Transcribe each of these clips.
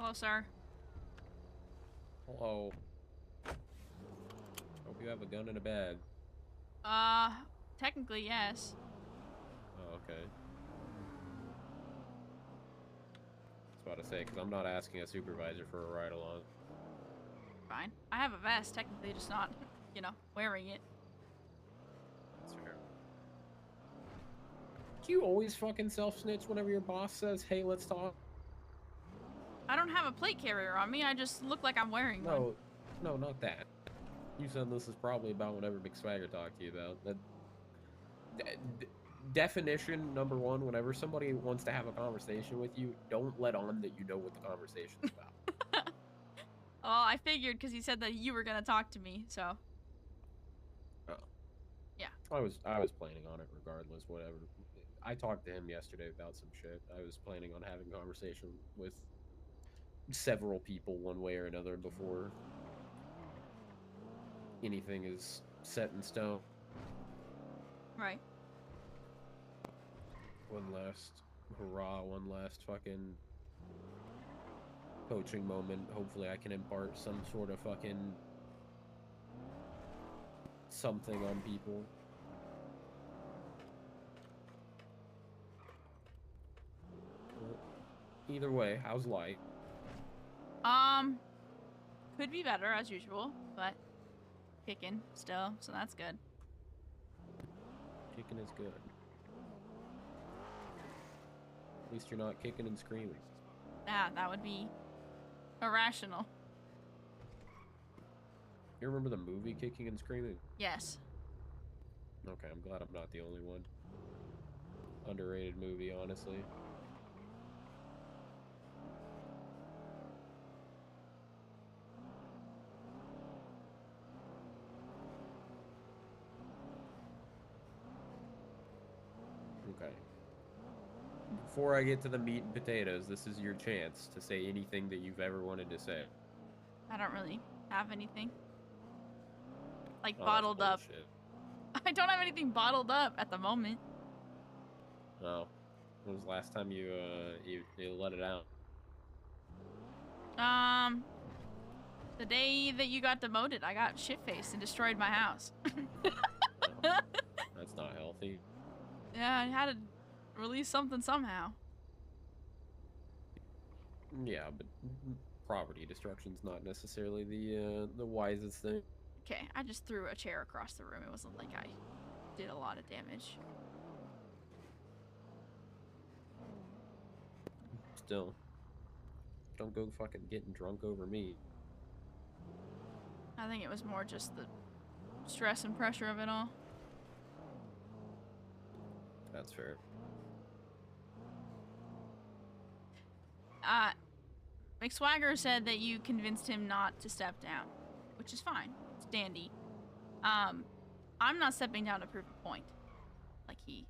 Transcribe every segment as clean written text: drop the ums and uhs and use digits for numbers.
Hello, sir. Hello. Hope you have a gun in a bag. Technically, yes. Oh, okay. I was about to say, because I'm not asking a supervisor for a ride along. Fine. I have a vest, technically, just not, you know, wearing it. That's fair. Do you always fucking self-snitch whenever your boss says, hey, let's talk? I don't have a plate carrier on me, I just look like I'm wearing one. No, not that. You said this is probably about whatever McSwagger talked to you about. That definition number one, whenever somebody wants to have a conversation with you, don't let on that you know what the conversation's about. Oh, I figured because you said that you were gonna talk to me, so. Oh. Yeah. I was planning on it regardless, whatever. I talked to him yesterday about some shit. I was planning on having a conversation with several people one way or another before anything is set in stone. Right. One last hurrah, one last fucking coaching moment. Hopefully I can impart some sort of fucking something on people. Either way, how's life? Could be better as usual, but kicking still, so that's good. Kicking is good. At least you're not kicking and screaming. Yeah, that would be irrational. You remember the movie Kicking and Screaming? Yes. Okay, I'm glad I'm not the only one. Underrated movie, honestly. Okay. Before I get to the meat and potatoes, this is your chance to say anything that you've ever wanted to say. I don't really have anything. Like, Oh, that's bottled up. bullshit. I don't have anything bottled up at the moment. Oh. When was the last time you let it out? The day that you got demoted, I got shit-faced and destroyed my house. Oh, that's not healthy. Yeah, I had to release something somehow. Yeah, but property destruction's not necessarily the wisest thing. Okay, I just threw a chair across the room. It wasn't like I did a lot of damage. Still, don't go fucking getting drunk over me. I think it was more just the stress and pressure of it all. That's fair. McSwagger said that you convinced him not to step down, which is fine. It's dandy. I'm not stepping down to prove a point, like he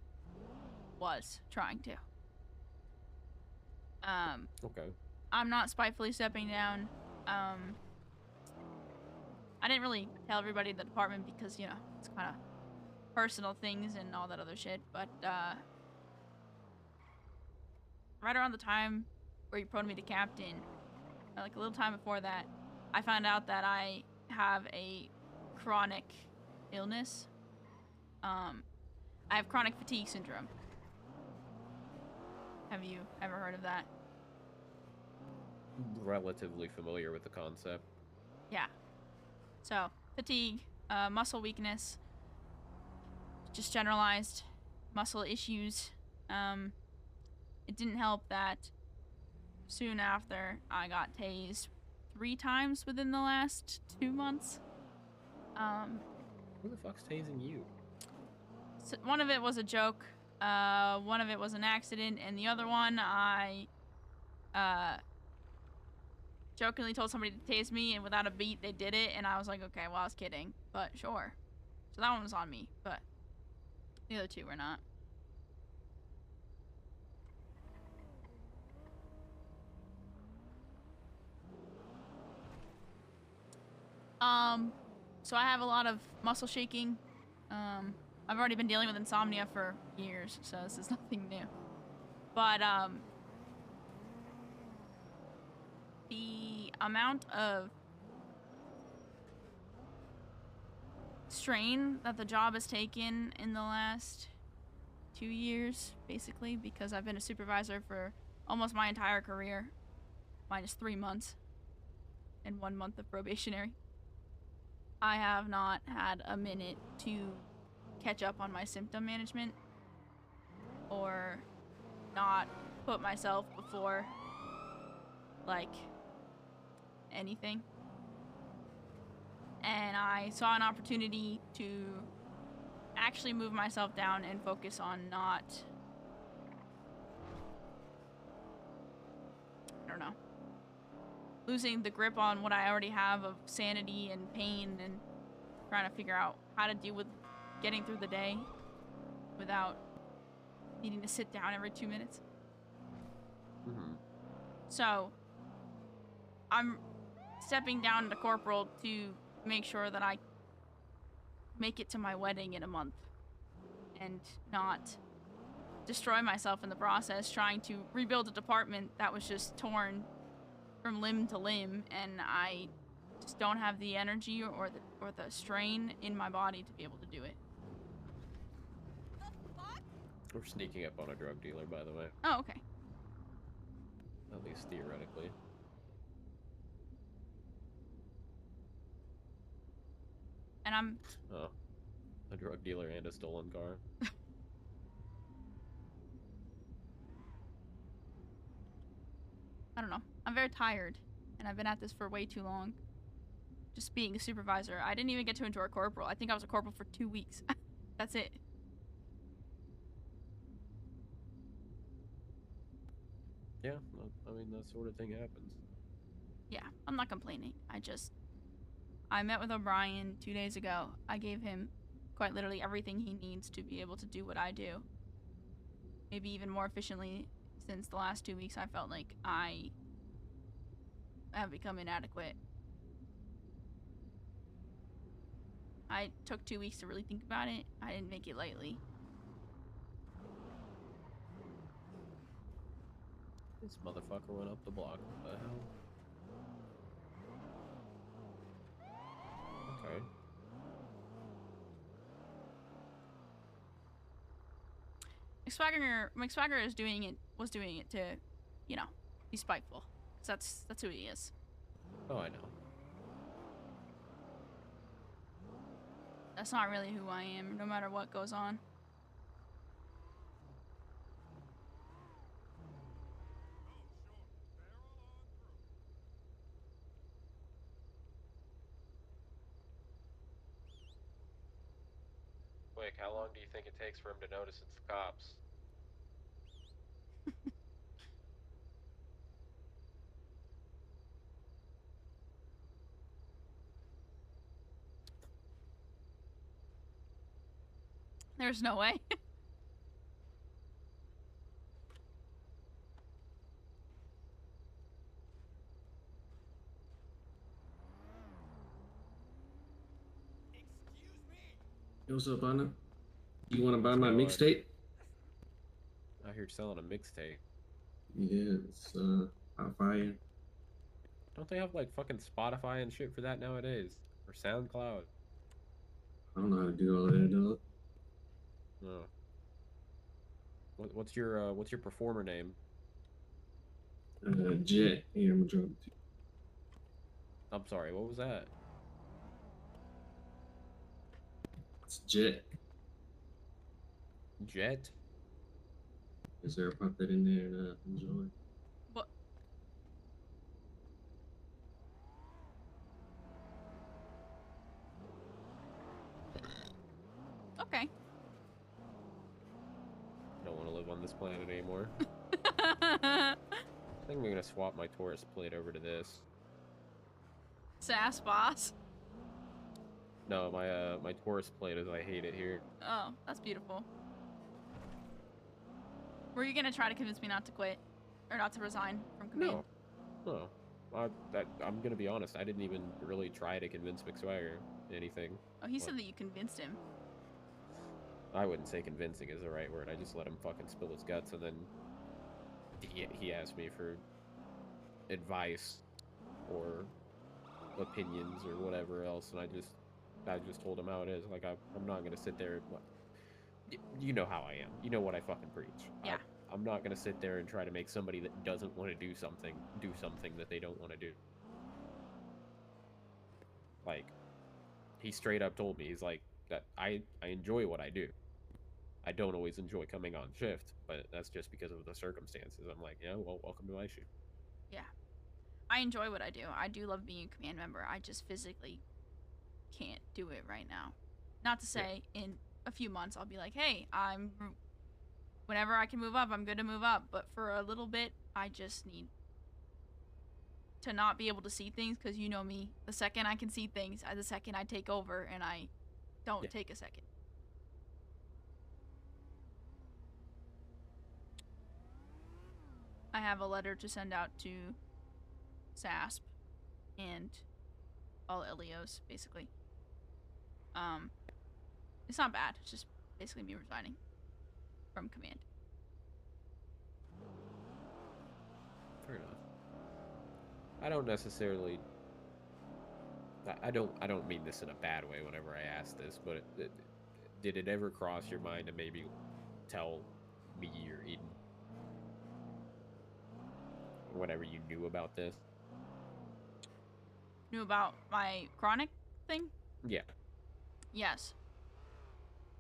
was trying to. Okay. I'm not spitefully stepping down. I didn't really tell everybody in the department because, you know, it's kind of personal things and all that other shit, but, right around the time where you promoted me to captain, like a little time before that, I found out that I have a chronic illness. I have chronic fatigue syndrome. Have you ever heard of that? Relatively familiar with the concept. Yeah. So, fatigue, muscle weakness, just generalized muscle issues. It didn't help that soon after I got tased 3 times within the last 2 months. Who the fuck's tasing you? So one of it was a joke, one of it was an accident, and the other one I jokingly told somebody to tase me, and without a beat they did it, and I was like, okay, well, I was kidding, but sure. So that one was on me, but the other 2 were not. So I have a lot of muscle shaking. I've already been dealing with insomnia for years, so this is nothing new. But, the amount of strain that the job has taken in the last 2 years, basically, because I've been a supervisor for almost my entire career, minus 3 months and 1 month of probationary. I have not had a minute to catch up on my symptom management or not put myself before, like, anything. And I saw an opportunity to actually move myself down and focus on not, I don't know, losing the grip on what I already have of sanity and pain, and trying to figure out how to deal with getting through the day without needing to sit down every 2 minutes. Mm-hmm. So I'm stepping down to corporal to make sure that I make it to my wedding in a month and not destroy myself in the process trying to rebuild a department that was just torn from limb to limb, and I just don't have the energy or the strain in my body to be able to do it. We're sneaking up on a drug dealer, by the way. Oh, okay. At least theoretically. And I'm... Oh. A drug dealer and a stolen car. I don't know. I'm very tired, and I've been at this for way too long. Just being a supervisor. I didn't even get to enjoy corporal. I think I was a corporal for 2 weeks. That's it. Yeah, I mean, that sort of thing happens. Yeah, I'm not complaining. I met with O'Brien 2 days ago. I gave him quite literally everything he needs to be able to do what I do. Maybe even more efficiently, since the last 2 weeks I felt like I have become inadequate. I took 2 weeks to really think about it. I didn't make it lightly. This motherfucker went up the block. What the hell? Okay. McSwagger was doing it to, you know, be spiteful. 'Cause that's who he is. Oh, I know. That's not really who I am, no matter what goes on. Quick, how long do you think it takes for him to notice it's the cops? There's no way. Hey, what's up, Anna? You want to buy What's my going on? mixtape? Out here selling a mixtape. Yeah, it's hot fire. Don't they have like fucking Spotify and shit for that nowadays? Or SoundCloud? I don't know how to do all of that, though. No. What's your performer name? Jet. Here, I'm gonna drop it to you. I'm sorry, what was that? It's Jet. Jet? Is there? Pop that in there and enjoy. What? Okay. I don't want to live on this planet anymore. I think I'm gonna swap my Taurus plate over to this. Sass boss. No, my Taurus plate is I hate it here. Oh, that's beautiful. Were you gonna try to convince me not to quit? Or not to resign from command? No. I'm gonna be honest, I didn't even really try to convince McSwagger anything. Oh, he said that you convinced him. I wouldn't say convincing is the right word. I just let him fucking spill his guts, and then he asked me for advice or opinions or whatever else, and I just told him how it is. Like I'm not gonna sit there. You know how I am. You know what I fucking preach. Yeah. I'm not gonna sit there and try to make somebody that doesn't want to do something that they don't want to do. Like, he straight up told me, he's like, that I enjoy what I do. I don't always enjoy coming on shift, but that's just because of the circumstances. I'm like, yeah, well, welcome to my shoot. Yeah. I enjoy what I do. I do love being a command member. I just physically can't do it right now. Not to say in a few months I'll be like, hey, whenever I can move up, I'm good to move up. But for a little bit, I just need to not be able to see things, because you know me. The second I can see things, the second I take over, and I don't take a second. I have a letter to send out to SASP and all LEOs, basically. It's not bad. It's just basically me resigning from command. Fair enough. I don't necessarily. I don't mean this in a bad way whenever I ask this, but did it ever cross your mind to maybe tell me or Eden whenever you knew about this? Knew about my chronic thing? Yeah. Yes.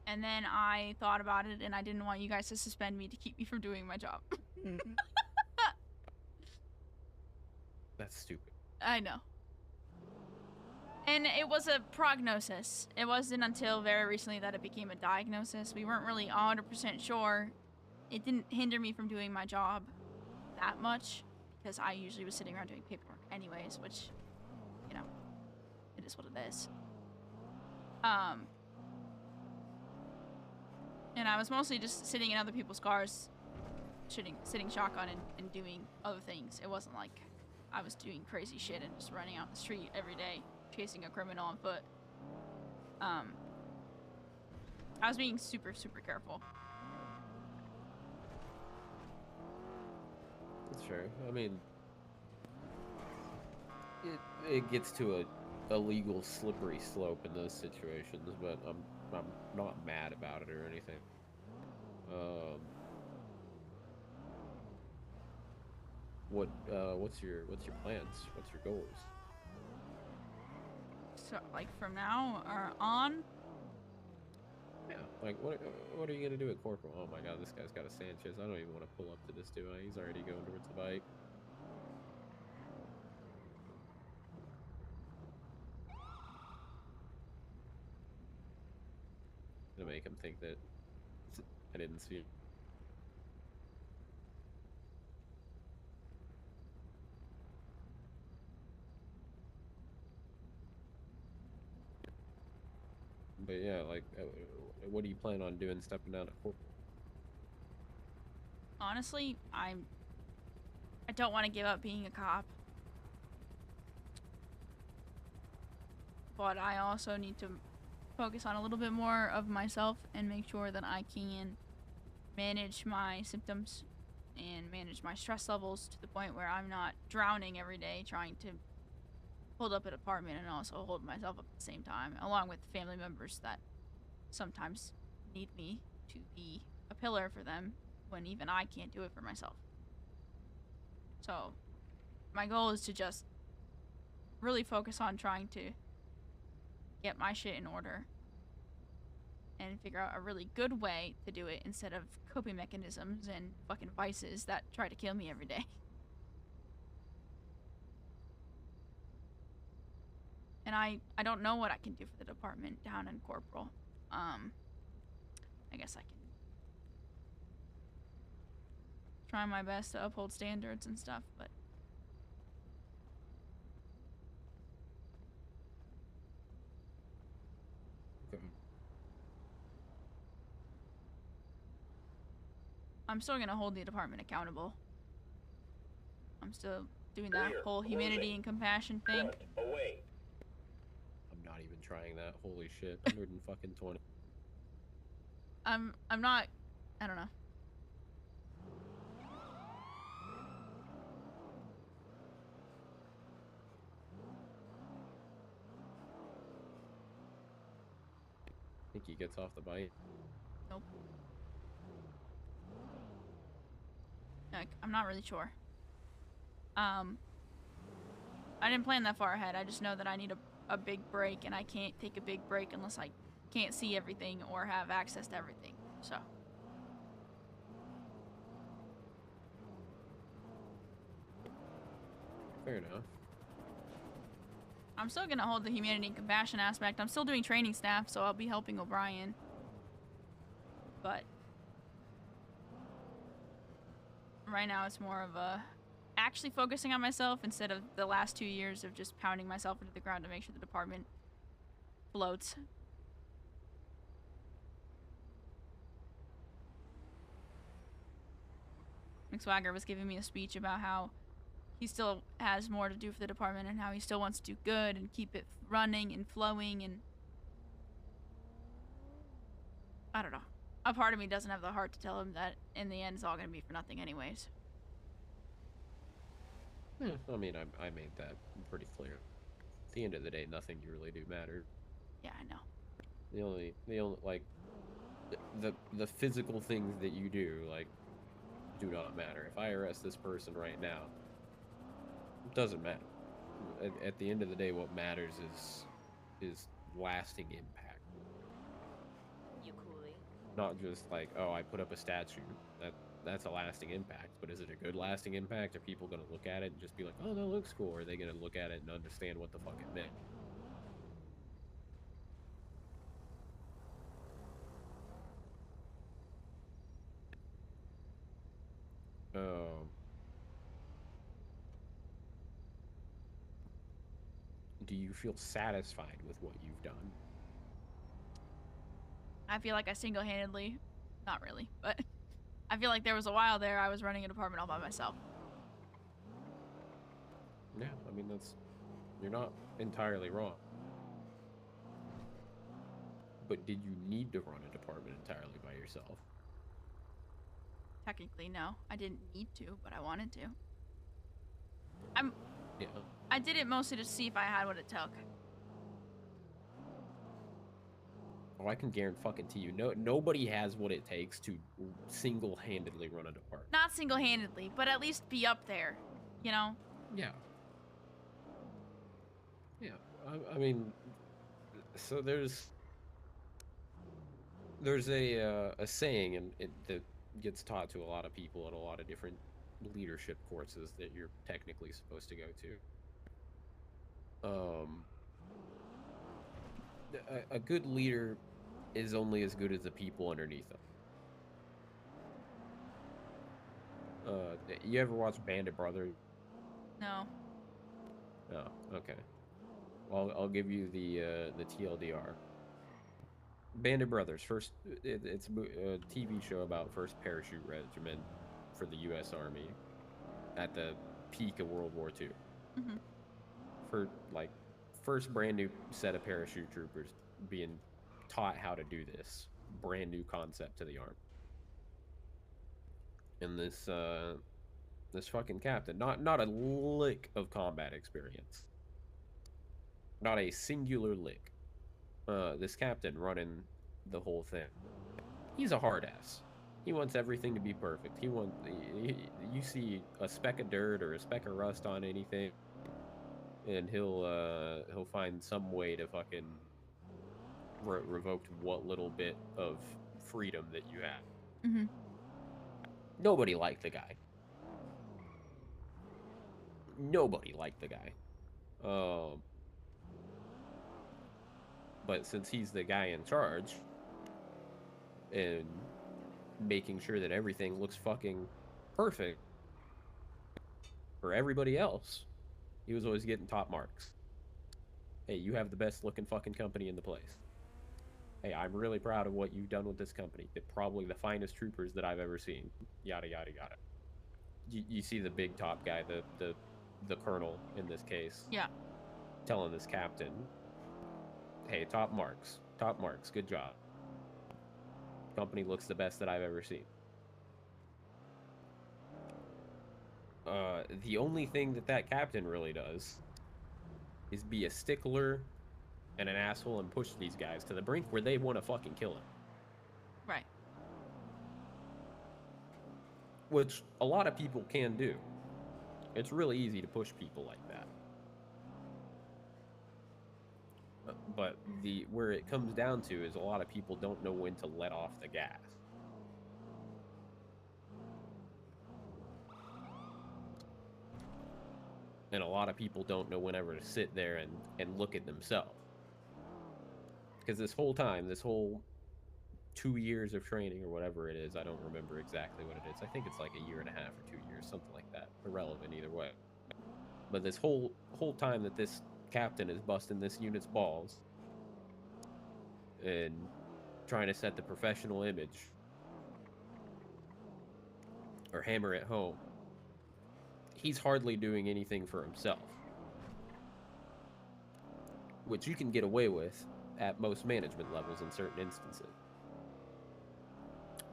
And then I thought about it, and I didn't want you guys to suspend me to keep me from doing my job. That's stupid. I know. And it was a prognosis. It wasn't until very recently that it became a diagnosis. We weren't really 100% sure. It didn't hinder me from doing my job that much, because I usually was sitting around doing paperwork anyways, which, you know, it is what it is. And I was mostly just sitting in other people's cars, sitting shotgun and doing other things. It wasn't like I was doing crazy shit and just running out the street every day, chasing a criminal on foot. I was being super, super careful. Sure. I mean, it gets to a legal slippery slope in those situations, but I'm not mad about it or anything. What's your plans? What's your goals? So, like, from now or on? Yeah, like, what are you gonna do at Corporal? Oh my god, this guy's got a Sanchez. I don't even want to pull up to this dude. He's already going towards the bike. To make him think that I didn't see him. But yeah, like, what do you plan on doing stepping down at Corporal? Honestly, I don't want to give up being a cop. But I also need to focus on a little bit more of myself and make sure that I can manage my symptoms and manage my stress levels to the point where I'm not drowning every day trying to hold up an apartment and also hold myself up at the same time, along with family members that sometimes need me to be a pillar for them when even I can't do it for myself. So my goal is to just really focus on trying to get my shit in order and figure out a really good way to do it instead of coping mechanisms and fucking vices that try to kill me every day. And I don't know what I can do for the department down in Corporal. I guess I can try my best to uphold standards and stuff, but I'm still gonna hold the department accountable. I'm still doing that whole humanity and compassion thing. I'm not even trying that. Holy shit, 120. I'm not. I don't know. think he gets off the bite? Nope. Like, I'm not really sure. I didn't plan that far ahead. I just know that I need a big break, and I can't take a big break unless I can't see everything or have access to everything. So. Fair enough. I'm still gonna hold the humanity and compassion aspect. I'm still doing training staff, so I'll be helping O'Brien. But right now it's more of a actually focusing on myself instead of the last 2 years of just pounding myself into the ground to make sure the department floats. McSwagger was giving me a speech about how he still has more to do for the department and how he still wants to do good and keep it running and flowing, and I don't know. A part of me doesn't have the heart to tell him that in the end it's all going to be for nothing anyways. Yeah, I mean, I made that pretty clear. At the end of the day, nothing you really do matter. Yeah, I know. The only like the physical things that you do, like, do not matter. If I arrest this person right now, it doesn't matter. At the end of the day, what matters is lasting impact. You coolly. Not just like, oh, I put up a statue. That's a lasting impact. But is it a good lasting impact? Are people gonna look at it and just be like, oh, that looks cool? Or are they gonna look at it and understand what the fuck it meant? Do you feel satisfied with what you've done? I feel like I single-handedly, not really, but I feel like there was a while there I was running a department all by myself. Yeah, I mean, you're not entirely wrong. But did you need to run a department entirely by yourself? Technically, no. I didn't need to, but I wanted to. Yeah. I did it mostly to see if I had what it took. Oh, I can guarantee you, nobody has what it takes to single-handedly run a department. Not single-handedly, but at least be up there, you know? Yeah. Yeah, I mean, so there's a saying, and that gets taught to a lot of people at a lot of different leadership courses that you're technically supposed to go to. A good leader is only as good as the people underneath them. You ever watch Band of Brothers? No. Oh, okay. Well, I'll give you the TLDR. Band of Brothers. It's a TV show about 1st Parachute Regiment for the U.S. Army at the peak of World War II. Mm-hmm. For like first brand new set of parachute troopers being taught how to do this brand new concept to the army. And this fucking captain, not a lick of combat experience. Not a singular lick. This captain running the whole thing. He's a hard ass. He wants everything to be perfect. You see a speck of dirt or a speck of rust on anything, and he'll find some way to fucking revoke what little bit of freedom that you have. Mm-hmm. Nobody liked the guy. Nobody liked the guy. But since he's the guy in charge and making sure that everything looks fucking perfect for everybody else, he was always getting top marks. Hey, you have the best looking fucking company in the place. Hey, I'm really proud of what you've done with this company. They're probably the finest troopers that I've ever seen. Yada, yada, yada. You see the big top guy, the colonel in this case. Yeah. Telling this captain, hey, top marks, good job. Company looks the best that I've ever seen. The only thing that captain really does is be a stickler and an asshole and push these guys to the brink where they want to fucking kill him. Right. Which a lot of people can do. It's really easy to push people like that. But where it comes down to is a lot of people don't know when to let off the gas. And a lot of people don't know whenever to sit there and look at themselves. Because this whole time, this whole 2 years of training or whatever it is, I don't remember exactly what it is. I think it's like a year and a half or 2 years, something like that. Irrelevant either way. But this whole time that this captain is busting this unit's balls and trying to set the professional image or hammer it home, he's hardly doing anything for himself, which you can get away with at most management levels in certain instances.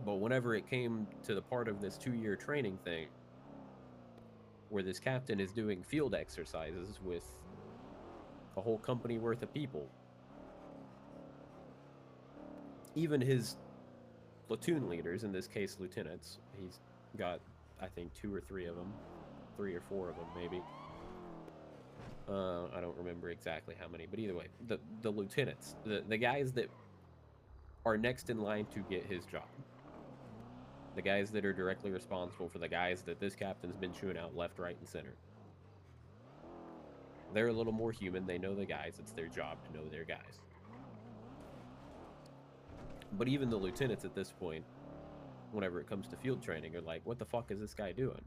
But whenever it came to the part of this 2-year training thing where this captain is doing field exercises with a whole company worth of people, even his platoon leaders, in this case lieutenants, he's got, I think, 2 or 3 of them, 3 or 4 of them maybe. I don't remember exactly how many, but either way, the lieutenants, the guys that are next in line to get his job, the guys that are directly responsible for the guys that this captain's been chewing out left, right, and center, they're a little more human. They know the guys. It's their job to know their guys. But even the lieutenants at this point, whenever it comes to field training, are like, what the fuck is this guy doing?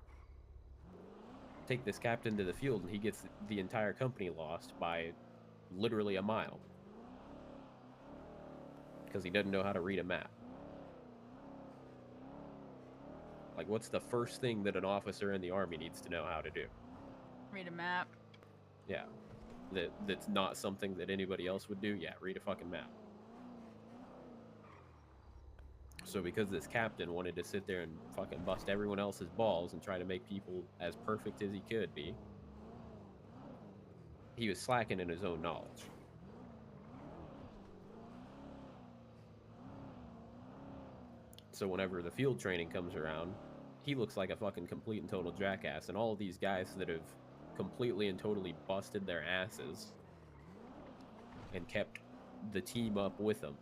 Take this captain to the field and he gets the entire company lost by literally a mile because he doesn't know how to read a map. Like, what's the first thing that an officer in the army needs to know how to do? Read a map. Yeah. That's not something that anybody else would do. Yeah, read a fucking map. So because this captain wanted to sit there and fucking bust everyone else's balls and try to make people as perfect as he could be, he was slacking in his own knowledge. So whenever the field training comes around, he looks like a fucking complete and total jackass, and all of these guys that have completely and totally busted their asses and kept the team up with them,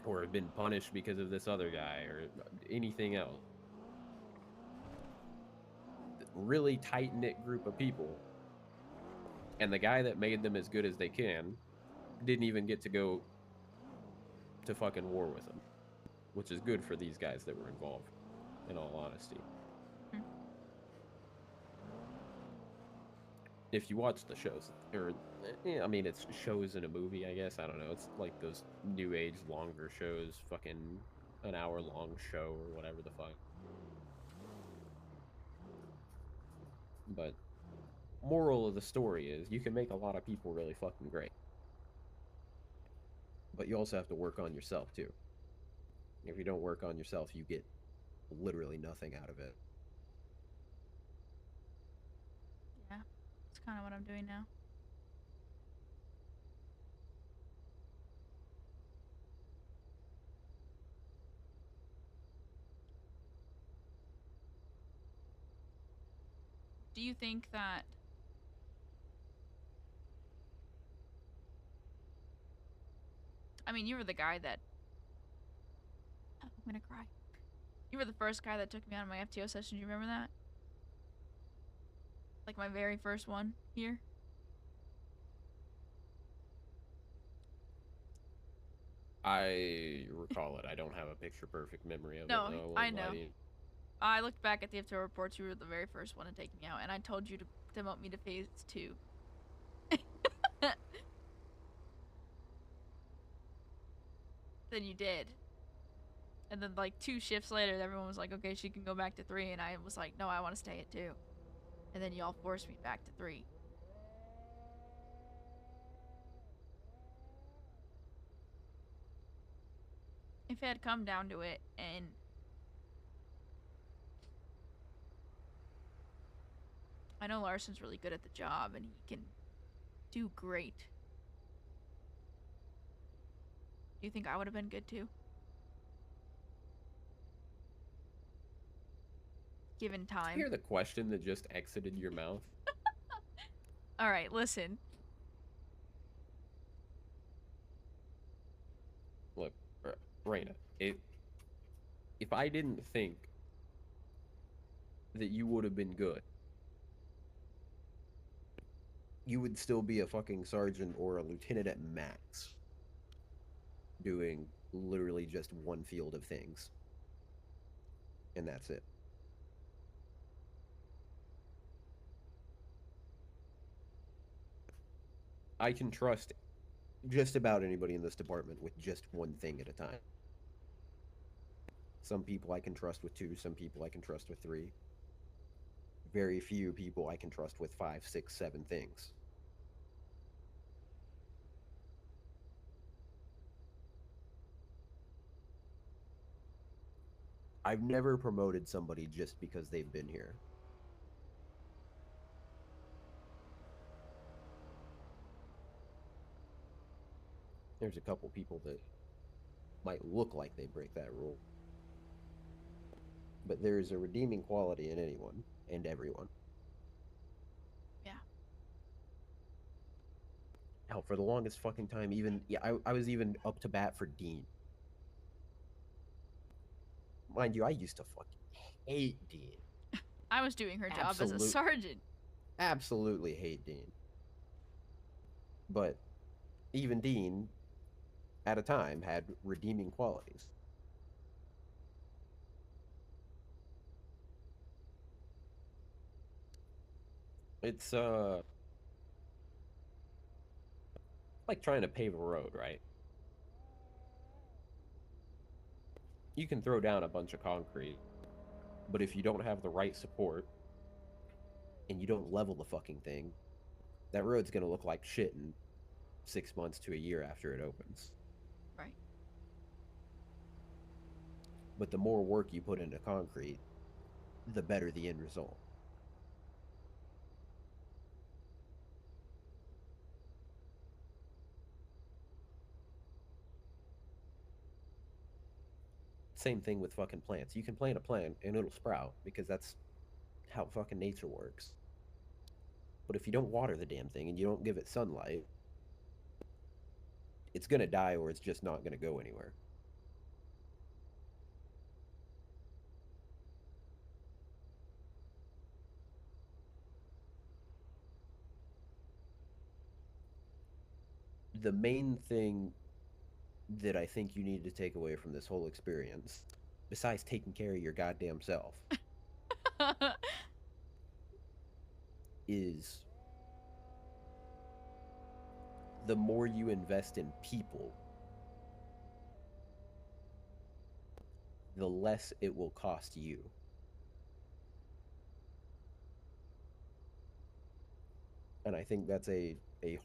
or have been punished because of this other guy or anything else. Really tight-knit group of people. And the guy that made them as good as they can didn't even get to go to fucking war with them, which is good for these guys that were involved, in all honesty. If you watch the shows, or I mean, it's shows in a movie, I guess. I don't know. It's like those new age longer shows, fucking an hour-long show or whatever the fuck. But moral of the story is you can make a lot of people really fucking great. But you also have to work on yourself, too. If you don't work on yourself, you get literally nothing out of it. Yeah, that's kind of what I'm doing now. Do you think that I mean, you were the guy that I'm gonna cry. You were the first guy that took me out of my FTO session. Do you remember that? Like my very first one here. I recall it. I don't have a picture-perfect memory of No, it. No, I know. I looked back at the FTO reports. You were the very first one to take me out, and I told you to demote me to phase 2. Then you did. And then like 2 shifts later, everyone was like, okay, she can go back to 3. And I was like, no, I want to stay at 2. And then y'all forced me back to 3. If it had come down to it, and I know Larson's really good at the job, and he can do great. Do you think I would have been good too? Given Did you time. hear the question that just exited your mouth? Alright, listen. Look, Reyna, if I didn't think that you would have been good, you would still be a fucking sergeant or a lieutenant at max, doing literally just one field of things. And that's it. I can trust just about anybody in this department with just one thing at a time. Some people I can trust with 2, some people I can trust with 3. Very few people I can trust with 5, 6, 7 things. I've never promoted somebody just because they've been here. There's a couple people that might look like they break that rule. But there is a redeeming quality in anyone and everyone. Yeah. Hell, for the longest fucking time, I was even up to bat for Dean. Mind you, I used to fucking hate Dean. I was doing her job as a sergeant. Absolutely hate Dean. But even Dean, at a time, had redeeming qualities. It's like trying to pave a road, right? You can throw down a bunch of concrete, but if you don't have the right support and you don't level the fucking thing, that road's gonna look like shit in 6 months to a year after it opens. Right. But the more work you put into concrete, the better the end result. Same thing with fucking plants. You can plant a plant and it'll sprout because that's how fucking nature works. But if you don't water the damn thing and you don't give it sunlight, it's gonna die or it's just not gonna go anywhere. The main thing that I think you need to take away from this whole experience, besides taking care of your goddamn self, is the more you invest in people, the less it will cost you. And I think that's a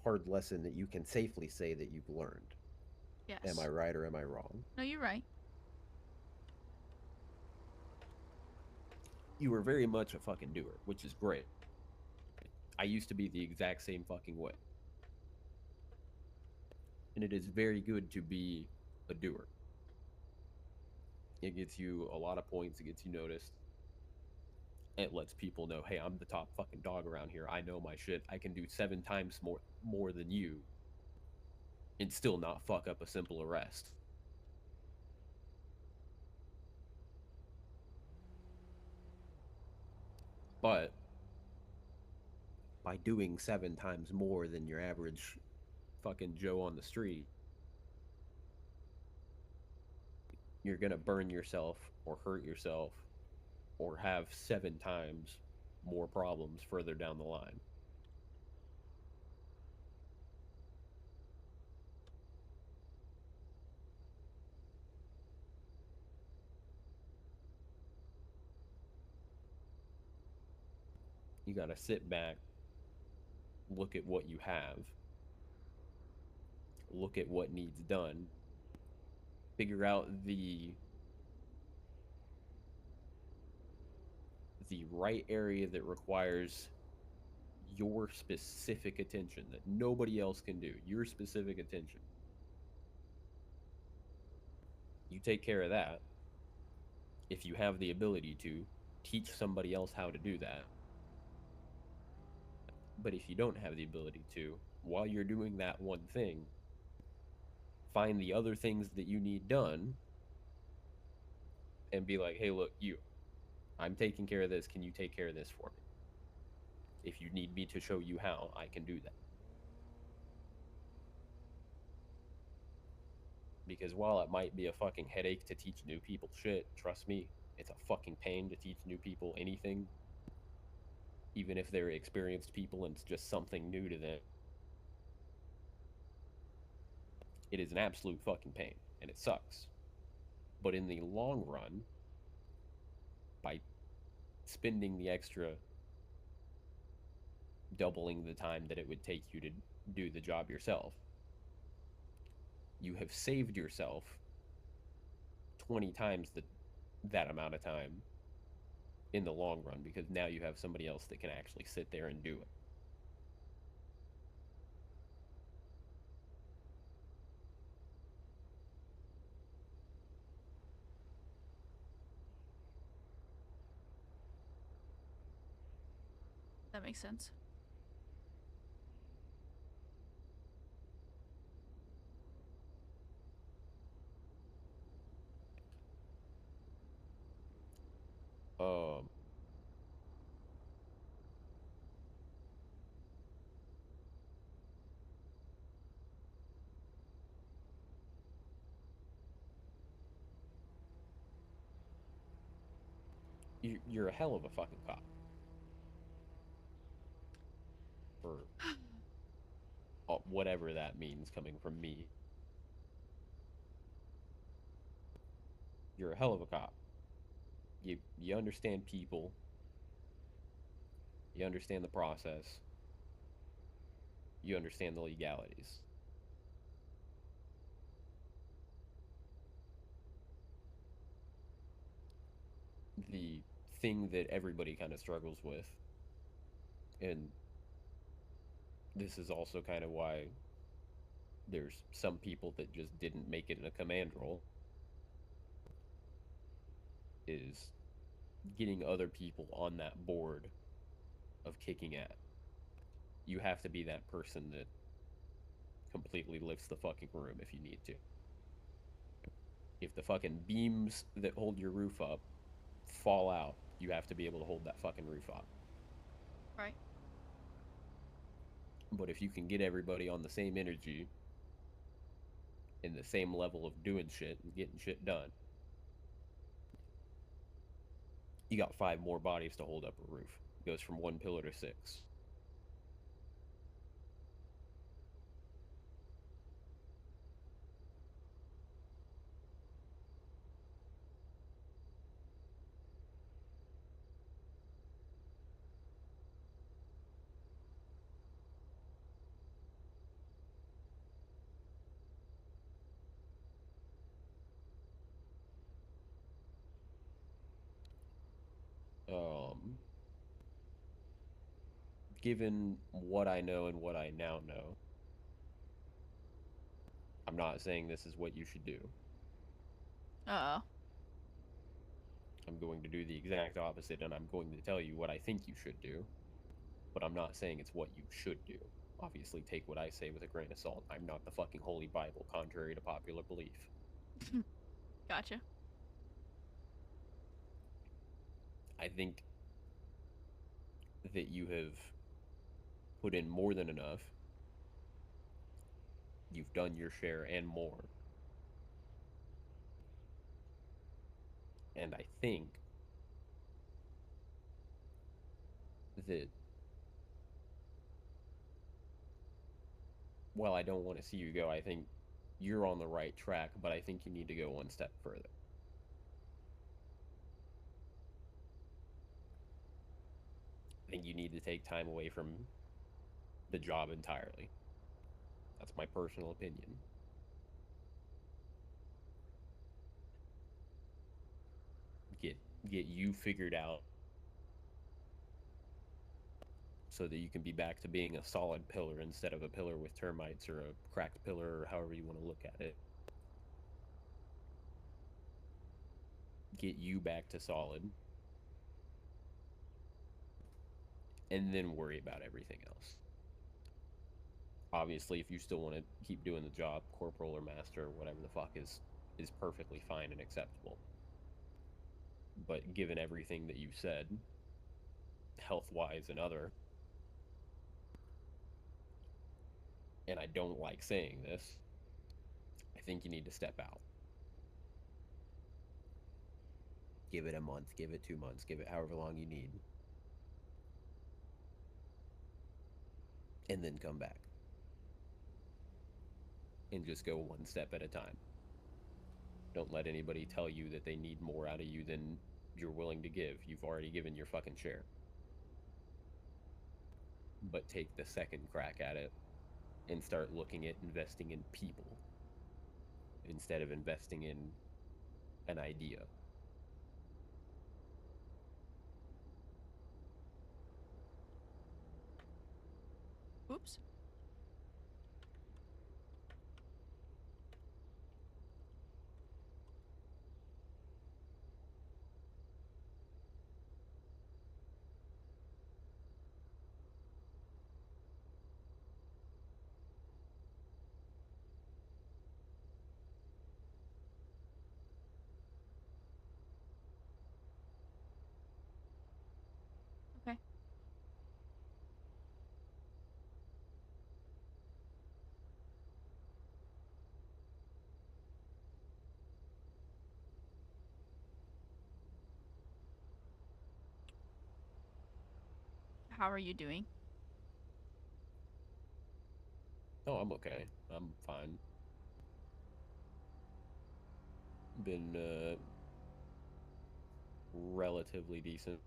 hard lesson that you can safely say that you've learned. Yes. Am I right or am I wrong? No, you're right. You were very much a fucking doer, which is great. I used to be the exact same fucking way. And it is very good to be a doer. It gets you a lot of points, it gets you noticed. It lets people know, hey, I'm the top fucking dog around here. I know my shit. I can do 7 times more than you and still not fuck up a simple arrest. But by doing 7 times more than your average fucking Joe on the street, you're gonna burn yourself or hurt yourself or have 7 times more problems further down the line. You gotta sit back, look at what you have, look at what needs done, figure out the right area that requires your specific attention that nobody else can do. Your specific attention. You take care of that. If you have the ability to, teach somebody else how to do that. But if you don't have the ability to, while you're doing that one thing, find the other things that you need done and be like, hey, look, I'm taking care of this. Can you take care of this for me? If you need me to show you how, I can do that. Because while it might be a fucking headache to teach new people shit, trust me, it's a fucking pain to teach new people anything. Even if they're experienced people and it's just something new to them. It is an absolute fucking pain, and it sucks. But in the long run, by spending the extra doubling the time that it would take you to do the job yourself, you have saved yourself 20 times that amount of time in the long run, because now you have somebody else that can actually sit there and do it. That makes sense. Um, you're a hell of a fucking cop. For whatever that means coming from me. You're a hell of a cop. You understand people. You understand the process. You understand the legalities. The thing that everybody kind of struggles with, and this is also kind of why there's some people that just didn't make it in a command role, is getting other people on that board of kicking at. You have to be that person that completely lifts the fucking room if you need to. If the fucking beams that hold your roof up fall out, you have to be able to hold that fucking roof up. Right. But if you can get everybody on the same energy, in the same level of doing shit and getting shit done, you got 5 more bodies to hold up a roof. It goes from 1 pillar to 6. Um, Given what I know and what I now know, I'm not saying this is what you should do. Uh-oh. I'm going to do the exact opposite, and I'm going to tell you what I think you should do, but I'm not saying it's what you should do. Obviously, take what I say with a grain of salt. I'm not the fucking Holy Bible, contrary to popular belief. Gotcha. I think that you have put in more than enough. You've done your share and more. And I think that, well, I don't want to see you go. I think you're on the right track, but I think you need to go one step further. I think you need to take time away from the job entirely. That's my personal opinion. Get you figured out so that you can be back to being a solid pillar instead of a pillar with termites or a cracked pillar or however you want to look at it. Get you back to solid, and then worry about everything else. Obviously, if you still want to keep doing the job, corporal or master or whatever the fuck is perfectly fine and acceptable. But given everything that you've said, health-wise and other, and I don't like saying this, I think you need to step out. Give it a month, give it 2 months, give it however long you need. And then come back. And just go one step at a time. Don't let anybody tell you that they need more out of you than you're willing to give. You've already given your fucking share. But take the second crack at it and start looking at investing in people instead of investing in an idea. Oops. Okay. How are you doing? Oh, I'm okay. I'm fine. Been relatively decent.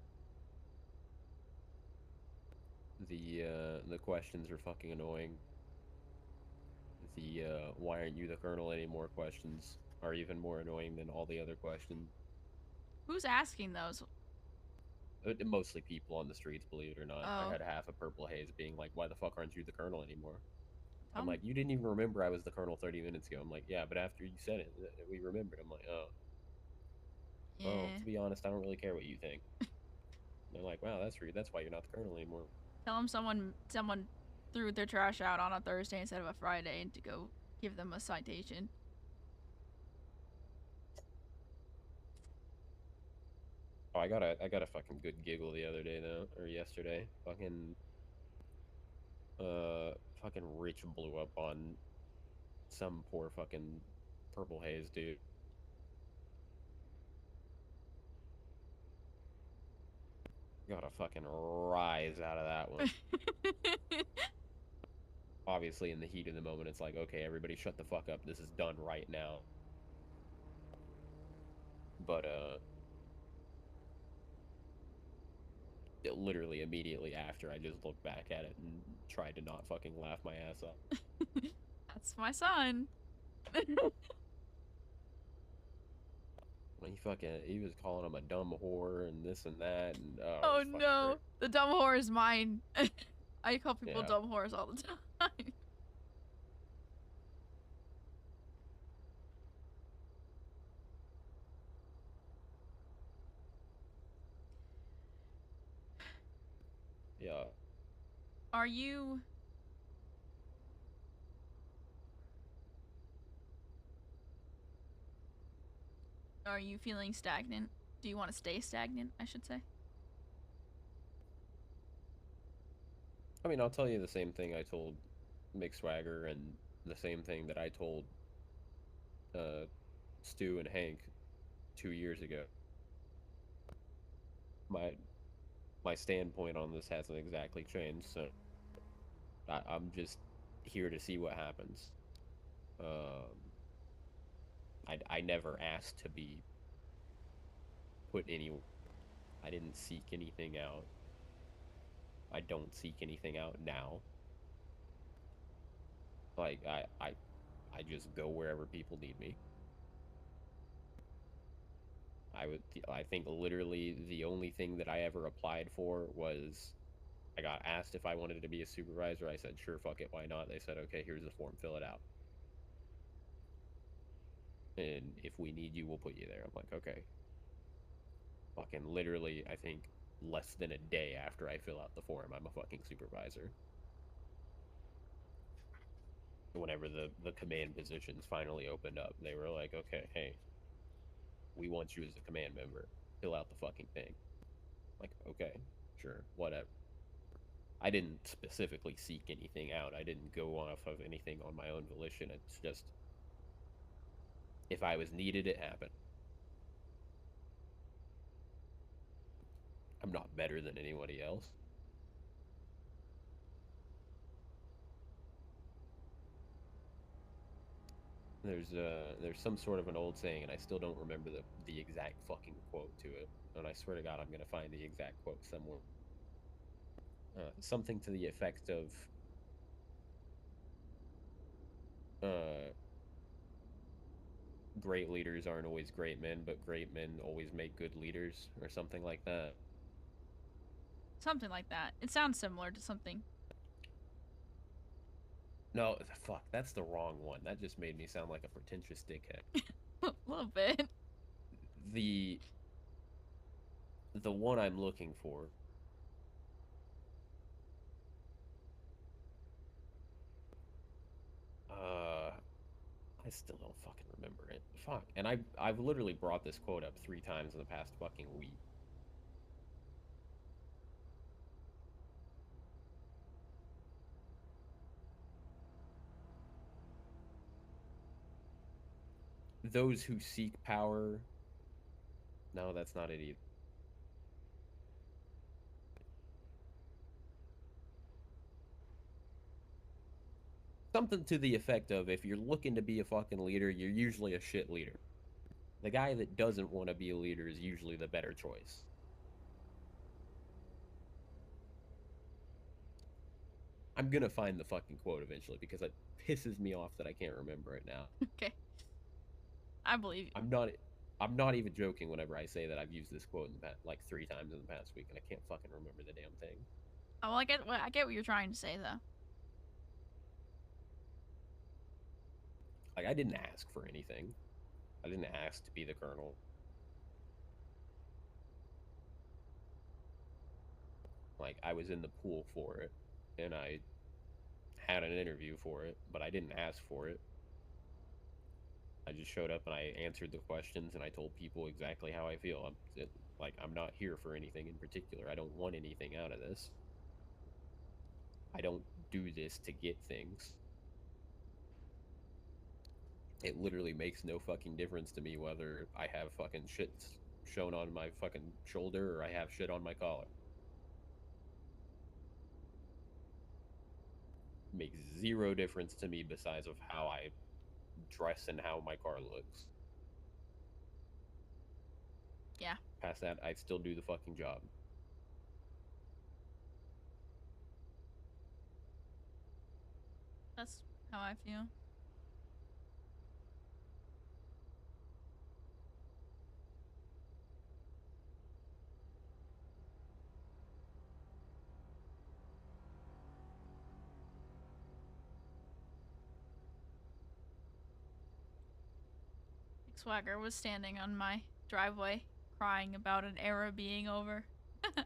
The questions are fucking annoying. The why aren't you the colonel anymore questions are even more annoying than all the other questions. Who's asking those? Mostly people on the streets, believe it or not. I Oh, had half of Purple Haze being like, why the fuck aren't you the colonel anymore? tell I'm 'em- like, you didn't even remember I was the colonel 30 minutes ago. I'm like, yeah, but after you said it, we remembered. I'm like, oh. Well, Yeah. to be honest, I don't really care what you think. And they're like, wow, that's rude. That's why you're not the colonel anymore. Tell them someone threw their trash out on a Thursday instead of a Friday and to go give them a citation. Oh, I got a fucking good giggle the other day though, or yesterday. Fucking Rich blew up on some poor fucking Purple Haze dude. Got a fucking rise out of that one. Obviously, in the heat of the moment, it's like, okay, everybody shut the fuck up. This is done right now. But, literally immediately after, I just looked back at it and tried to not fucking laugh my ass off. That's my son. He was calling him a dumb whore and this and that, and, oh, Oh it was fucking no, great. the dumb whore is mine. I call people Yeah. dumb whores all the time. Yeah. Are you feeling stagnant? Do you want to stay stagnant, I should say? I mean, I'll tell you the same thing I told Mick Swagger and the same thing that I told Stu and Hank 2 years ago. My my standpoint on this hasn't exactly changed, so I'm just here to see what happens. Um, I never asked to be put any. I didn't seek anything out. I don't seek anything out now. Like I just go wherever people need me. I think literally the only thing that I ever applied for was I got asked if I wanted to be a supervisor. I said, sure, fuck it, why not? They said, okay, here's the form, fill it out. And if we need you, we'll put you there. I'm like, okay. Fucking literally, I think less than a day after I fill out the form, I'm a fucking supervisor. Whenever the command positions finally opened up, they were like, okay, hey, we want you as a command member. Fill out the fucking thing. Like, okay, sure, whatever. I didn't specifically seek anything out. I didn't go off of anything on my own volition. It's just, if I was needed, it happened. I'm not better than anybody else. There's some sort of an old saying, and I still don't remember the exact fucking quote to it. And I swear to God, I'm gonna find the exact quote somewhere. Something to the effect of, great leaders aren't always great men, but great men always make good leaders, or something like that. Something like that. It sounds similar to something. No, fuck, that's the wrong one. That just made me sound like a pretentious dickhead. A little bit. The one I'm looking for. I still don't fucking remember it. Fuck. And I've literally brought this quote up 3 times in the past fucking week. Those who seek power. No, that's not it either. Something to the effect of, if you're looking to be a fucking leader, you're usually a shit leader. The guy that doesn't want to be a leader is usually the better choice. I'm gonna find the fucking quote eventually because it pisses me off that I can't remember it now. Okay. I believe you. I'm not even joking whenever I say that I've used this quote in the past, like 3 times in the past week, and I can't fucking remember the damn thing. Oh, well, I get what you're trying to say, though. Like, I didn't ask for anything. I didn't ask to be the colonel. Like, I was in the pool for it, and I had an interview for it, but I didn't ask for it. I just showed up and I answered the questions and I told people exactly how I feel. I'm not here for anything in particular. I don't want anything out of this. I don't do this to get things. It literally makes no fucking difference to me whether I have fucking shit shown on my fucking shoulder or I have shit on my collar. Makes zero difference to me besides of how I dress and how my car looks. Yeah. Past that, I'd still do the fucking job. That's how I feel. Swagger was standing on my driveway crying about an era being over. I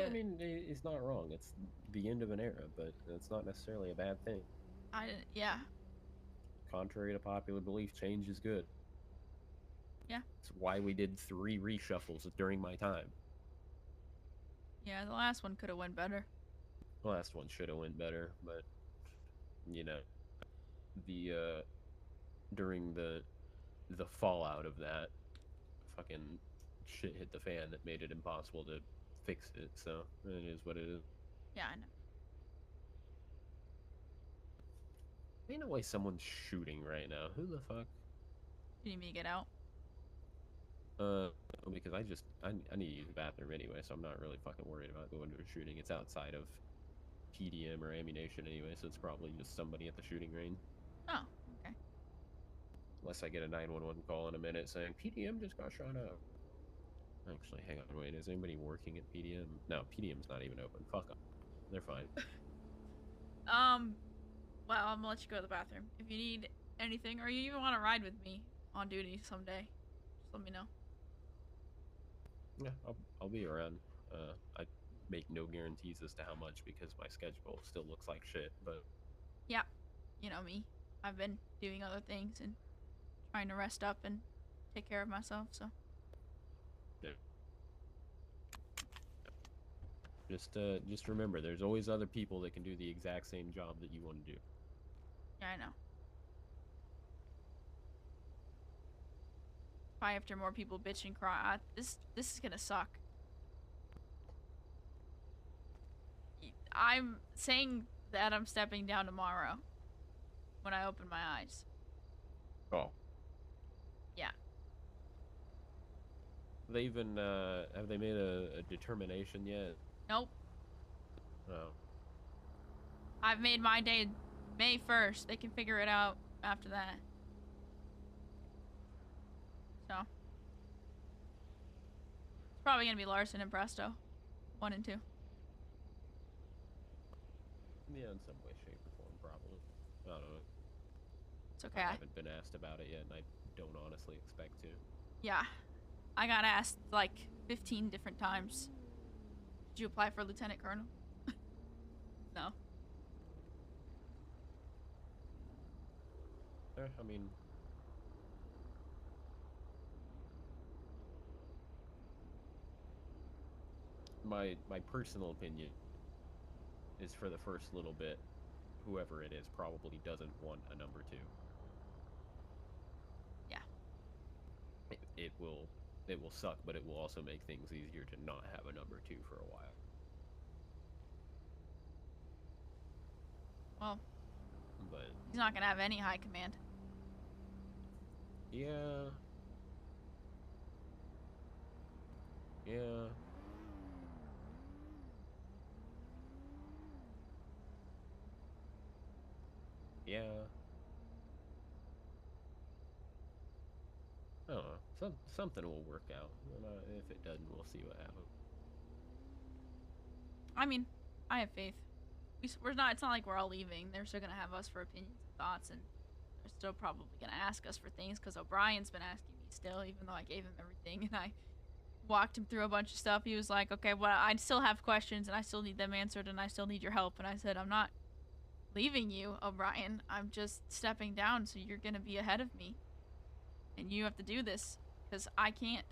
mean, he's not wrong. It's the end of an era, but it's not necessarily a bad thing. Yeah. Contrary to popular belief, change is good. Yeah. It's why we did 3 reshuffles during my time. Yeah, the last one could have went better. The last one should have went better, but you know, the during the fallout of that, fucking shit hit the fan that made it impossible to fix it. So it is what it is. Yeah, I know. Ain't no way someone's shooting right now. Who the fuck? You need me to get out? Because I need to use the bathroom anyway, so I'm not really fucking worried about going to a shooting. It's outside of PDM or ammunition anyway, so it's probably just somebody at the shooting range. Oh, okay. Unless I get a 911 call in a minute saying PDM just got shot up. Actually, hang on, wait. Is anybody working at PDM? No, PDM's not even open. Fuck them. They're fine. Well, I'm gonna let you go to the bathroom. If you need anything, or you even want to ride with me on duty someday, just let me know. Yeah, I'll be around. I make no guarantees as to how much because my schedule still looks like shit, but... Yeah, you know me. I've been doing other things and trying to rest up and take care of myself, so. Yeah. Just remember, there's always other people that can do the exact same job that you want to do. Yeah, I know. Probably after more people bitch and cry. This is gonna suck. I'm saying that I'm stepping down tomorrow when I open my eyes. Oh. Yeah. They even, have they made a determination yet? Nope. Oh. I've made my day May 1st. They can figure it out after that. So. It's probably gonna be Larson and Presto. 1 and 2. Yeah, in some way, shape, or form, probably. I don't know. It's okay. I haven't been asked about it yet, and I don't honestly expect to. Yeah. I got asked like 15 different times. Did you apply for Lieutenant Colonel? No. I mean... My personal opinion is for the first little bit, whoever it is probably doesn't want a number 2. Yeah. It will suck, but it will also make things easier to not have a number 2 for a while. Well, But he's not gonna have any high command. yeah. Yeah. Yeah. I don't know. Something will work out. And, if it doesn't, we'll see what happens. I mean, I have faith. We're not. It's not like we're all leaving. They're still gonna have us for opinions and thoughts, and they're still probably gonna ask us for things. Cause O'Brien's been asking me still, even though I gave him everything, and I walked him through a bunch of stuff. He was like, "Okay, well, I still have questions, and I still need them answered, and I still need your help." And I said, "I'm not leaving you, O'Brien. I'm just stepping down, so you're gonna be ahead of me, and you have to do this, cause I can't."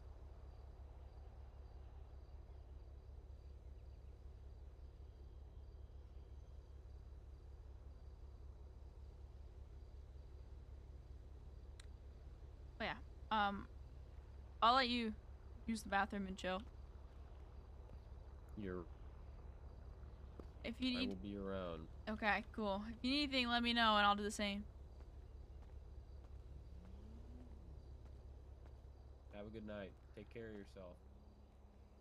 But yeah, I'll let you use the bathroom and chill. If you I need, will be around. okay, cool. If you need anything, let me know, and I'll do the same. Have a good night. Take care of yourself.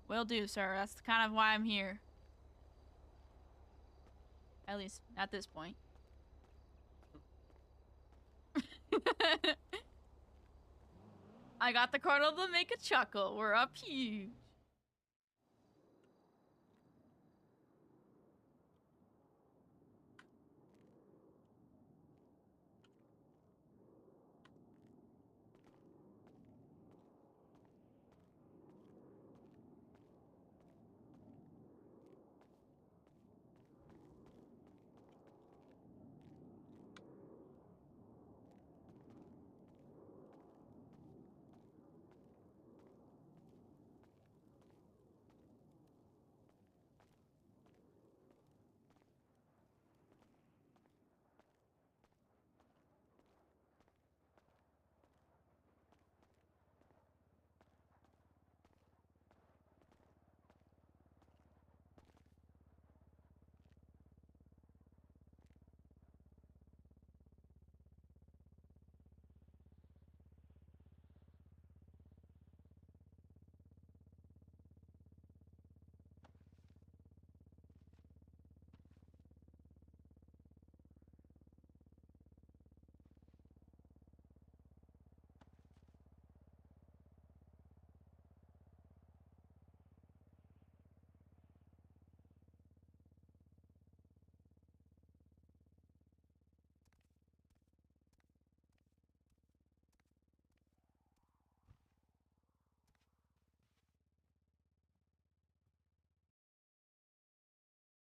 Will do, sir. That's kind of why I'm here. At least at this point. I got the colonel to make a chuckle. We're up huge.